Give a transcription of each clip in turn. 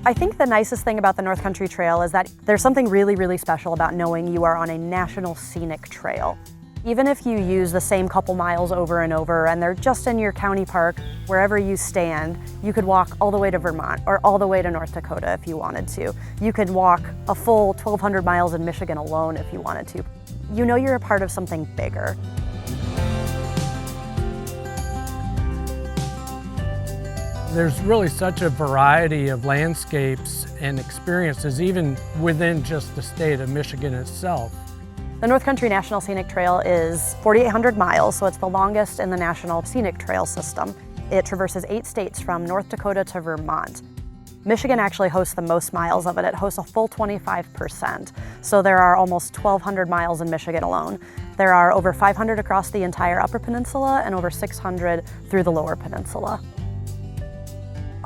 I think the nicest thing about the North Country Trail is that there's something really, really special about knowing you are on a National Scenic Trail. Even if you use the same couple miles over and over and they're just in your county park, wherever you stand, you could walk all the way to Vermont or all the way to North Dakota if you wanted to. You could walk a full 1,200 miles in Michigan alone if you wanted to. You know you're a part of something bigger. There's really such a variety of landscapes and experiences, even within just the state of Michigan itself. The North Country National Scenic Trail is 4,800 miles, so it's the longest in the National Scenic Trail system. It traverses 8 states from North Dakota to Vermont. Michigan actually hosts the most miles of it. It hosts a full 25%. So there are almost 1,200 miles in Michigan alone. There are over 500 across the entire Upper Peninsula and over 600 through the Lower Peninsula.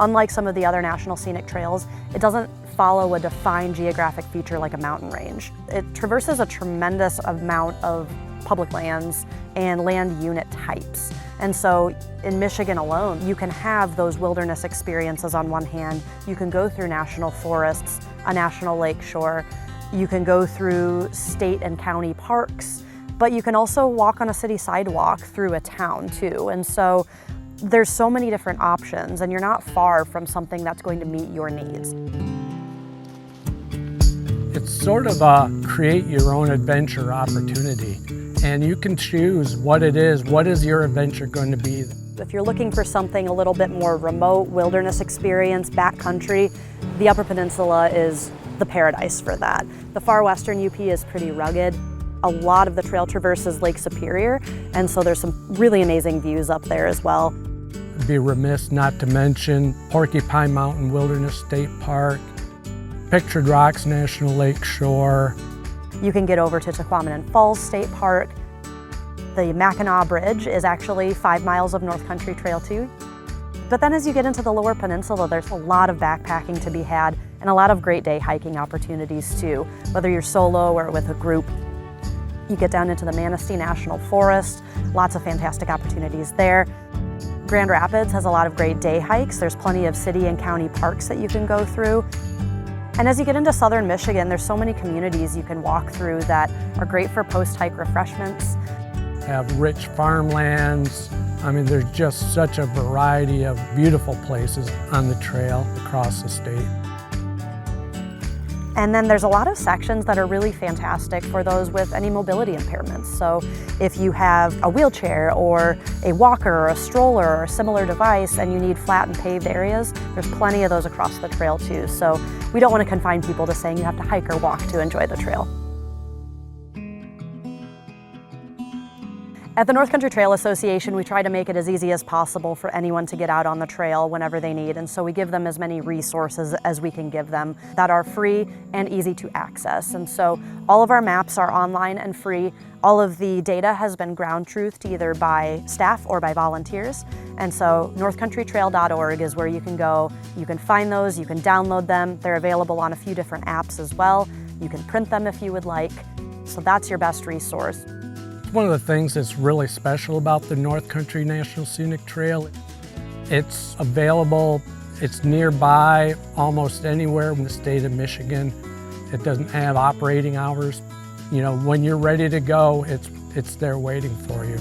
Unlike some of the other National Scenic Trails, it doesn't follow a defined geographic feature like a mountain range. It traverses a tremendous amount of public lands and land unit types. And so in Michigan alone, you can have those wilderness experiences on one hand. You can go through national forests, a national lake shore. You can go through state and county parks, but you can also walk on a city sidewalk through a town too. And so there's so many different options, and you're not far from something that's going to meet your needs. It's sort of a create your own adventure opportunity, and you can choose what it is. What is your adventure going to be? If you're looking for something a little bit more remote, wilderness experience, backcountry, the Upper Peninsula is the paradise for that. The far western UP is pretty rugged. A lot of the trail traverses Lake Superior, and so there's some really amazing views up there as well. I'd be remiss not to mention Porcupine Mountain Wilderness State Park, Pictured Rocks National Lake Shore. You can get over to Tahquamenon Falls State Park. The Mackinac Bridge is actually 5 miles of North Country Trail too. But then as you get into the Lower Peninsula, there's a lot of backpacking to be had and a lot of great day hiking opportunities too, whether you're solo or with a group. You get down into the Manistee National Forest, lots of fantastic opportunities there. Grand Rapids has a lot of great day hikes. There's plenty of city and county parks that you can go through. And as you get into southern Michigan, there's so many communities you can walk through that are great for post-hike refreshments. Have rich farmlands. I mean, there's just such a variety of beautiful places on the trail across the state. And then there's a lot of sections that are really fantastic for those with any mobility impairments. So if you have a wheelchair or a walker or a stroller or a similar device and you need flat and paved areas, there's plenty of those across the trail too. So we don't want to confine people to saying you have to hike or walk to enjoy the trail. At the North Country Trail Association, we try to make it as easy as possible for anyone to get out on the trail whenever they need, and so we give them as many resources as we can give them that are free and easy to access. And so all of our maps are online and free. All of the data has been ground truthed either by staff or by volunteers. And so northcountrytrail.org is where you can go. You can find those, you can download them. They're available on a few different apps as well. You can print them if you would like. So that's your best resource. One of the things that's really special about the North Country National Scenic Trail, it's available, it's nearby almost anywhere in the state of Michigan. It doesn't have operating hours. You know, when you're ready to go, it's there waiting for you.